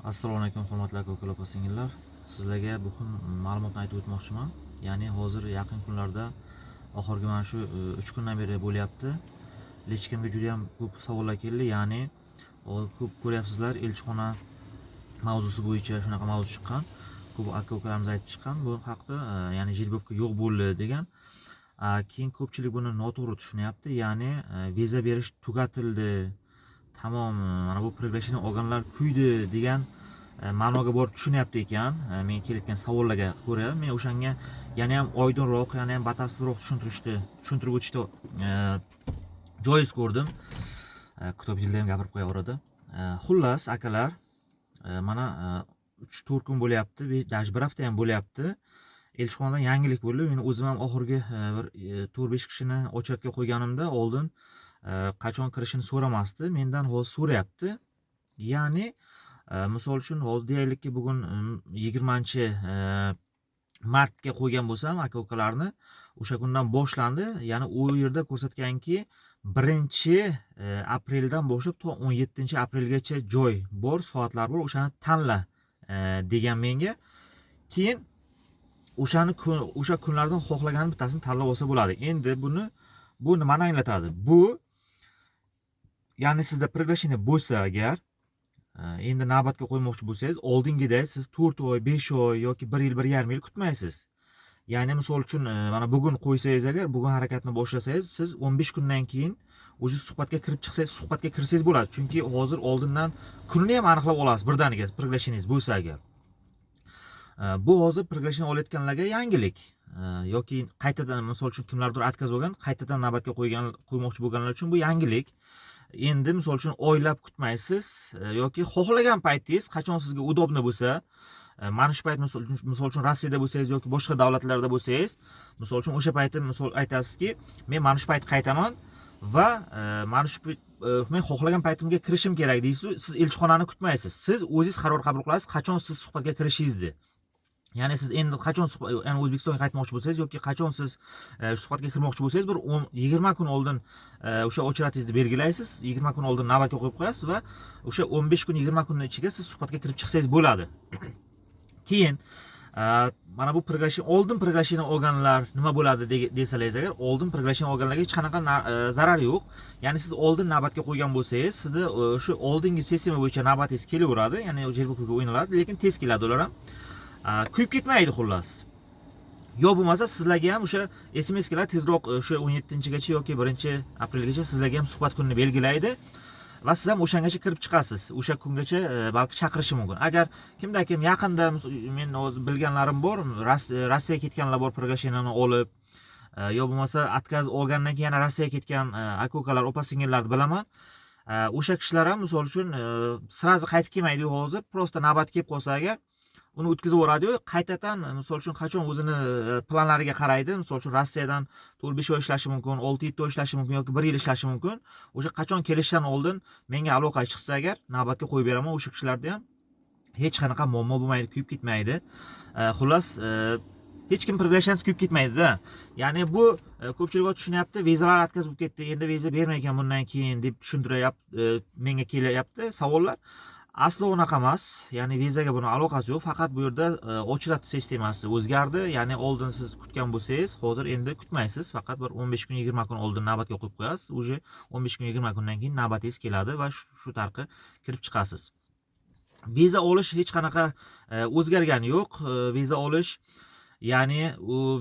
Assalomu alaykum hurmatli aka ukalar opa singillar. Sizlarga bugun ma'lumotni aytib o'tmoqchiman. Ya'ni hozir yaqin kunlarda oxirgi mana shu 3 kundan beri bo'lyapti. Lechkamga juda ham ko'p savollar keldi. Ya'ni ko'p ko'ryapsizlar, elchixona mavzusi bo'yicha shunaqa mavzu chiqqan. Ko'p aka ukalarimiz aytib chiqqan. Bu haqda ya'ni jilbovka yo'q bo'ldi degan. Keyin ko'pchilik buni noto'g'ri tushunyapti. Ya'ni viza berish tugatildi. Tamom, mana bu приглашение olganlar kuydi degan ma'noga borib tushunyapti ekan. Men kelayotgan savollarga ko'ra men o'shanga yana ham oydinroq, yana ham batafsilroq tushuntirib o'tishni joiz ko'rdim. Kitob yilda ham gapirib qo'yaveradi. Xullas akalar, mana 3-4 kun bo'lyapti, даже bir hafta ham bo'lyapti. Elchixonadan yangilik bo'ldi. Men o'zim ham oxirgi bir 4-5 kishini ochratga qo'yganimda oldin qachon kirishini so'ramasdi, mendan hozir so'rayapti. Ya'ni misol uchun hozir deylikki bugun 20-martga qo'ygan bo'lsam aka ukalarni, o'sha kundan boshlandi. Ya'ni u yerda ko'rsatganki 1-apreldan boshlab to 17-aprelgacha joy bor, soatlar bor, o'shani tanla degan menga. Keyin o'sha kunlardan xohlagan bittasini tanlab olsa bo'ladi. Endi bu nimani anglatadi? Bu ya'ni sizda приглашение bo'lsa agar, endi navbatga qo'ymoqchi bo'lsangiz, oldingidek siz 4 oy, 5 oy yoki 1 yil, 1,5 yil kutmaysiz. Ya'ni misol uchun mana bugun qo'ysangiz agar, bugun harakatni boshlasangiz, siz 15 kundan keyin o'sha suhbatga kirib chiqsangiz, suhbatga kirsangiz bo'ladi. Chunki hozir oldindan kunini ham aniqlab olasiz birdaniga приглашениеңiz bo'lsa agar. Bu hozir приглашение olayotganlarga yangilik. Yoki qaytadan misol uchun kimlardir отказ olgan, qaytadan navbatga qo'ymoqchi bo'lganlar uchun bu yangilik. Endi misol uchun oylab kutmaysiz yoki xohlagan paytingiz qachon sizga udobni bo'lsa, mana shu payt misol uchun Rossiyada bo'lsangiz yoki boshqa davlatlarda bo'lsangiz, misol uchun o'sha paytda misol aytasizki, men mana shu payt qaytaman va mana shu men xohlagan paytimga kirishim kerak deysiz, siz elchixonani kutmaysiz. Siz o'zingiz qaror qabul qilasiz qachon siz suhbatga kirishingizni. Ya'ni siz endi qachon ya'ni O'zbekistonga qaytmoqchi bo'lsangiz yoki qachon siz suhbatga kirmoqchi bo'lsangiz, bir 20 kun oldin o'sha ochratingizni belgilaysiz, 20 kun oldin navbatga qo'yib qo'yasiz va o'sha 15 kun, 20 kunning ichiga siz suhbatga kirib chiqsangiz bo'ladi. Keyin mana bu oldin приглашение olganlar nima bo'ladi desangiz agar, oldin приглашение olganlarga hech qanaqa zarar yo'q. Ya'ni siz oldin navbatga qo'ygan bo'lsangiz, sizda o'sha oldingi sistema bo'yicha navbatingiz kelaveradi, ya'ni jilbovkaga o'ynaladi, lekin tez keladi ular ham. Kuyib ketmaydi xullas. Yo bo'lmasa sizlarga ham o'sha SMS-galar tezroq o'sha 17-gacha yoki 1-aprelgacha sizlarga ham suhbat kunini belgilaydi va siz ham o'shangacha kirib chiqasiz. O'sha kungacha balki chaqirishi mumkin. Agar kimda-kim yaqinda men hozir bilganlarim bor, Rossiyaga ketganlar bor приглашениeni olib, yo bo'lmasa отказ olgandan keyin yana Rossiyaga ketgan aka-ukalar, opa-singillarni bilaman. O'sha kishilar ham misol uchun sirazi qaytib kelmaydi hozir, prosta navbat kelib qolsa agar uni o'tkazib yuboradi-yu, qaytadan misol uchun qachon o'zini planlariga qaraydi. Misol uchun Rossiyadan 4-5 oy ishlashi mumkin, 6-7 oy ishlashi mumkin yoki 1 yil ishlashi mumkin. O'sha qachon kelishidan oldin menga aloqa chiqsa agar, navbatga qo'yib beraman. O'sha kishilarda ham hech qanaqa muammo bo'lmaydi, kuyib ketmaydi. Xullas, hech kim приглашениesiz kuyib ketmaydi-da. Ya'ni bu ko'pchilik tushunyapti, vizalar отказ bo'lib ketdi, endi viza bermaykan bundan keyin deb tushuntiryapti, menga kelyapti savollar. Aslo unaqa emas. Ya'ni vizaga buni aloqasi yo'q. Faqat bu yerda ochrat sistemasi o'zgardi. Ya'ni oldin siz kutgan bo'lsangiz, hozir endi kutmaysiz. Faqat bir 15 kun, 20 kun oldin navbatga qo'yib qo'yasiz. Uje 15 kun, 20 kundan keyin navbatingiz keladi va shu tariqa kirib chiqasiz. Viza olish hech qanaqa o'zgargani yo'q. Viza olish, ya'ni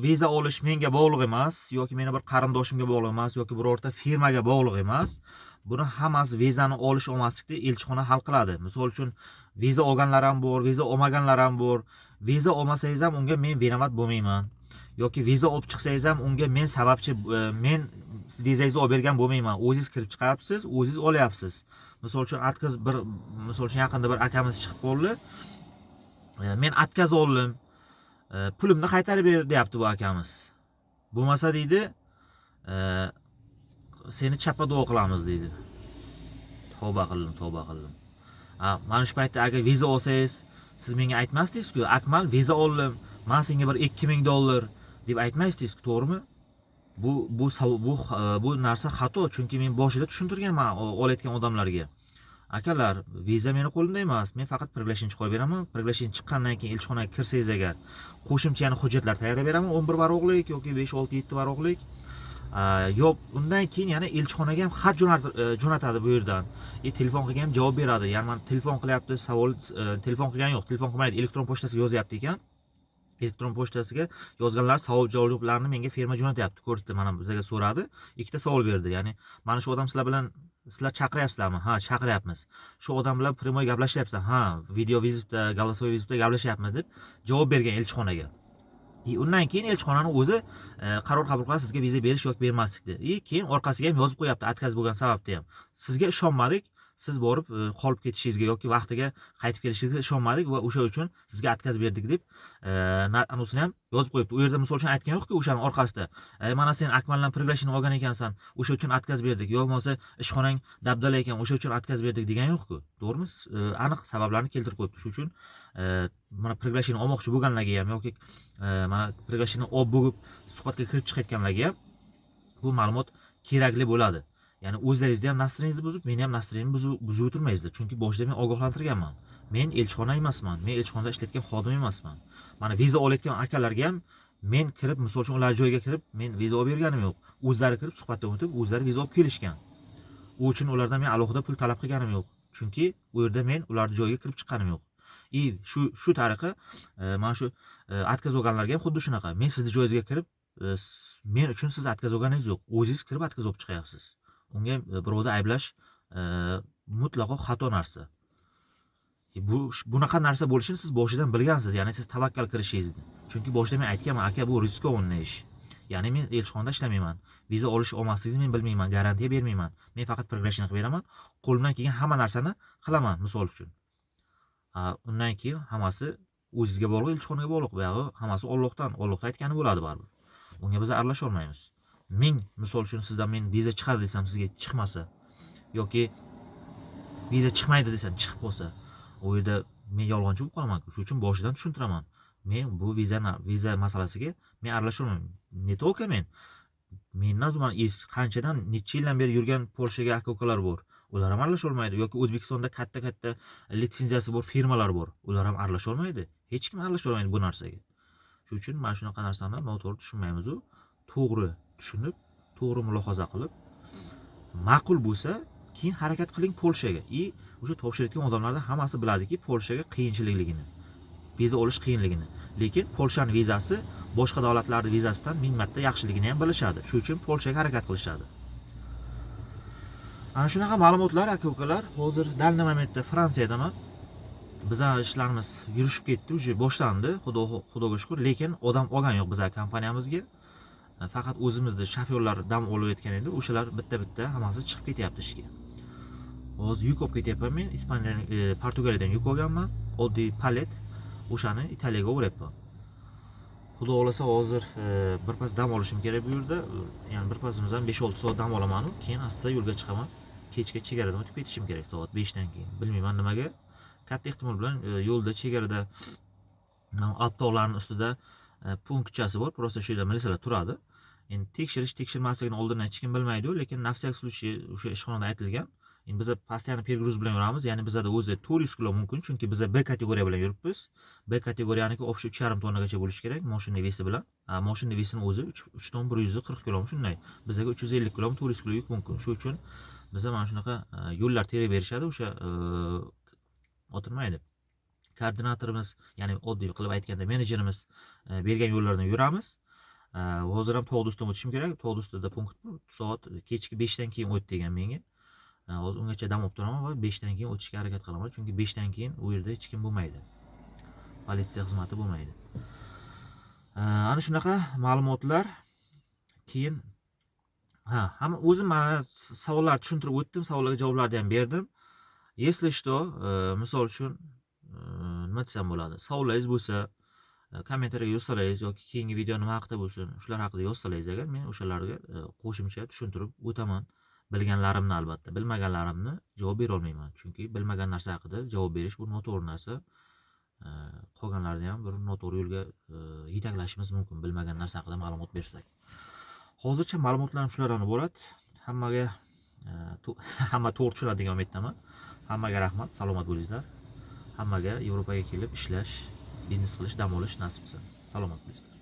viza olish menga bog'liq emas yoki meni bir qarindoshimga bog'liq emas yoki birorta firmaga bog'liq emas. Buni hammasi vizani olish olmaslikni elchixona hal qiladi. Misol uchun viza olganlar ham bor, viza olmaganlar ham bor. Viza olmasangiz ham unga men vinovat bo'lmayman. Yoki viza olib chiqsangiz ham unga men sababchi, men vizangizni olib bergan bo'lmayman. O'zingiz kirib chiqyapsiz, o'zingiz olyapsiz. Misol uchun misol uchun yaqinda bir akamiz chiqib qoldi. Men отказ oldim. Pulimni qaytarib ber deyapti bu akamiz. Bo'lmasa deydi, seni chapadov qilamiz deydi. Tavba qildim. Mana shu paytda agar viza olsangiz, siz menga aytmasdingiz-ku, Akmal viza oldim, men senga bir $2000 deb aytmaysdingiz-ku, to'g'rimi? Bu narsa xato, chunki men boshida tushuntirganman olayotgan odamlarga. akalar, viza meni qo'limda emas. Men faqat приглашение chiqarib beraman. Приглашение chiqqandan keyin elchixonaga kirsangiz agar qo'shimcha yana hujjatlar tayyorlab beraman. 11 varaqlik yoki 5, 6, 7 varaqlik. Yo'q, undan keyin yana elchixonaga ham xat jo'natadi bu yerdan. Telefon qilgan ham javob beradi. Ya'ni men telefon qilyapti, savol telefon qilgan yo'q, telefon qilmaydi, elektron pochtasiga yozyapti ekan. Elektron pochtasiga yozganlar savol javoblarni menga firma jo'natyapti. Ko'rsatdi, mana bizga so'radi. Ikkita savol berdi. Ya'ni mana shu odam sizlar chaqiryapsizlarmi? Ha, chaqiryapmiz. Shu odam bilan primoy gaplashyapsizlar? Ha, video vizitda, голосовой vizitda gaplashyapmiz deb javob bergan elchixonaga. Undan keyin elchixonaning o'zi qaror qabul qiladi sizga viza berish yoki bermaslikni. Keyin orqasiga ham yozib qo'yapti отказ bo'lgan sababni ham. Sizga ishonmadik, siz borib qolib ketishingizga yoki vaqtiga qaytib kelishingizga ishonmadik va o'sha uchun sizga отказ berdik deb anusini ham yozib qo'yibdi. U yerda misol uchun aytgan yo'qki, o'shaning orqasida mana sen Akmaldan приглашение olgan ekansan, o'sha uchun отказ berdik, yo'q bo'lmasa ishxonang dabdala ekan, o'sha uchun отказ berdik degan yo'q-ku. To'g'rimi? Aniq sabablarni keltirib qo'yibdi. Shu uchun mana приглашение olmoqchi bo'lganlarga ham yoki mana приглашение olib bo'lib suhbatga kirib chiqayotganlarga ham bu ma'lumot kerakli bo'ladi. Ya'ni o'zlaringizni ham nasringizni buzib, meni ham nasrimni buzib o'tirmaysizlar. Chunki boshida men ogohlantirganman. Men elchixona emasman. Men elchixonada ishlayotgan xodim emasman. Mana viza olayotgan akalarga ham men kirib, misol uchun ular joyiga kirib, men viza olib berganim yo'q. O'zlari kirib suhbatdan o'tib, o'zlari viza olib kelishgan. U uchun ulardan men alohida pul talab qilganim yo'q. Chunki u yerda men ularning joyiga kirib chiqqanim yo'q. Shu tariqa mana shu отказ olganlarga ham xuddi shunaqa. Men sizni joyingizga kirib, men uchun siz отказ olganingiz yo'q. O'zingiz kirib отказ olib chiqyapsiz. Unga birovni ayblash mutlaqo xato narsa. Bunaqa narsa bo'lishini siz boshidan bilgansiz, ya'ni siz tavakkal qilishingizni. Chunki boshida men aytganman, aka, bu riskovanniy ish. Ya'ni men elchixonada ishlamayman. Viza olish olmasligingizni men bilmayman, garantiya bermayman. Men faqat приглашение qilib beraman. Qo'limdan kelgan hamma narsani qilaman, misol uchun. Undan keyin hammasi o'zingizga bog'liq, elchixonaga bog'liq. Buyog'i hammasi Allohdan aytgani bo'ladi baribir. Unga biz aralasha olmaymiz. Misol uchun sizdan men viza chiqadi desam, sizga chiqmasa yoki viza chiqmaydi desam chiqib qolsa, u yerda men yolg'onchi bo'lib qolaman. Shuning uchun boshidan tushuntiraman. Men bu viza masalasiga men aralasha olmayman. Ne to'ka mendan mana qanchadan necha yildan beri yurgan Polshaga aka-ukalar bor. Ular ham aralasha olmaydi yoki O'zbekistonda katta litsenziyasi bor firmalar bor. Ular ham aralasha olmaydi. Hech kim aralasha olmaydi bu narsaga. Shuning uchun mana shunaqa narsani noto'g'ri tushunmaymiz. To'g'ri tushunib, to'g'ri mulohaza qilib, ma'qul bo'lsa, keyin harakat qiling Polshaga. O'sha topshirayotgan odamlardan hammasi biladiki, Polshaga qiyinchilikligini, viza olish qiyinligini. Lekin Polshaning vizasi boshqa davlatlarning vizasidan 1000 marta yaxshiligini ham bilishadi. Shuning uchun Polshaga harakat qilishadi. Ana shunaqa ma'lumotlar aka-ukalar. Hozir dalni momentda Fransiyadaman. Bizning ishlarimiz yurishib ketdi, uje boshlandi, xudoga shukr, lekin odam olgan yo'q bizning kompaniyamizga. Faqat o'zimizda shofyorlar dam olayotgan edi, o'shalar bitta hammasi chiqib ketyapti ishga. Hozir yuk olib ketyapman men, Ispaniyadan, Portugaliyadan yuk olganman, oddiy palet, o'shani Italiyaga o'rayapman. Xudo xolasa hozir birpas dam olishim kerak bu yerda, ya'ni birpasimizdan 5-6 soat dam olaman, keyin asta yo'lga chiqaman. Kechga chegaradan o'tib ketishim kerak soat 5 dan keyin. Bilmayman nimaga. Katta ehtimol bilan yo'lda chegarada Alp tog'larining ustida punktchasi bor, просто shu yerda militsiyalar turadi. Endi tekshirmasligini oldindan hech kim bilmaydi, lekin на всякий случай o'sha ishxonada aytilgan. Endi biz постоянно перегруз bilan yuramiz, ya'ni bizda o'zi 400 kilo mumkin, chunki biz B kategoriya bilan yuribmiz. B kategoriyaniki общий 3,5 tonagacha bo'lishi kerak mashina vesi bilan. Mashina vesini o'zi 3 ton 140 kilo shunday. Bizga 350 kilo, 400 kilo yuk mumkin. Shu uchun bizda mana shunaqa yo'llar terib berishadi, o'sha o'tirmaydi. Koordinatorimiz, ya'ni oddiy qilib aytganda menejerimiz bergan yo'llardan yuramiz. Hozir ham tog'da ustidan o'tishim kerak. Tog'da ustida punkt soat kechki 5 dan keyin o't degan menga. Hozir ungacha dam olib turaman va 5 dan keyin o'tishga harakat qilaman, chunki 5 dan keyin u yerda hech kim bo'lmaydi. Politsiya xizmati bo'lmaydi. Ana shunaqa ma'lumotlar. Keyin hamma o'zim mana savollar tushuntirib o'tdim, savollarga javoblarni ham berdim. Если что, misol uchun nima desam bo'ladi? Savollaringiz bo'lsa, kommentariyaga yozsangiz yoki keyingi video nima haqida bo'lsin, shular haqida yozsangiz agar, men o'shalarga qo'shimcha tushuntirib o'taman. Bilganlarimni albatta, bilmaganlarimni javob bera olmayman. Chunki bilmagan narsa haqida javob berish bu noto'g'ri narsa. Qolganlarni ham bir noto'g'ri yo'lga yetaklashimiz mumkin, bilmagan narsa haqida ma'lumot bersak. Hozircha ma'lumotlarim shulardan iborat. Hamma to'g'ri tushunadi degan umiddaman. Hammaga rahmat, salomat bo'linglar. Hammaga Yevropaga kelib ishlash, biznes qilish, dam olish nasib qilsin. Salomat bo'linglar.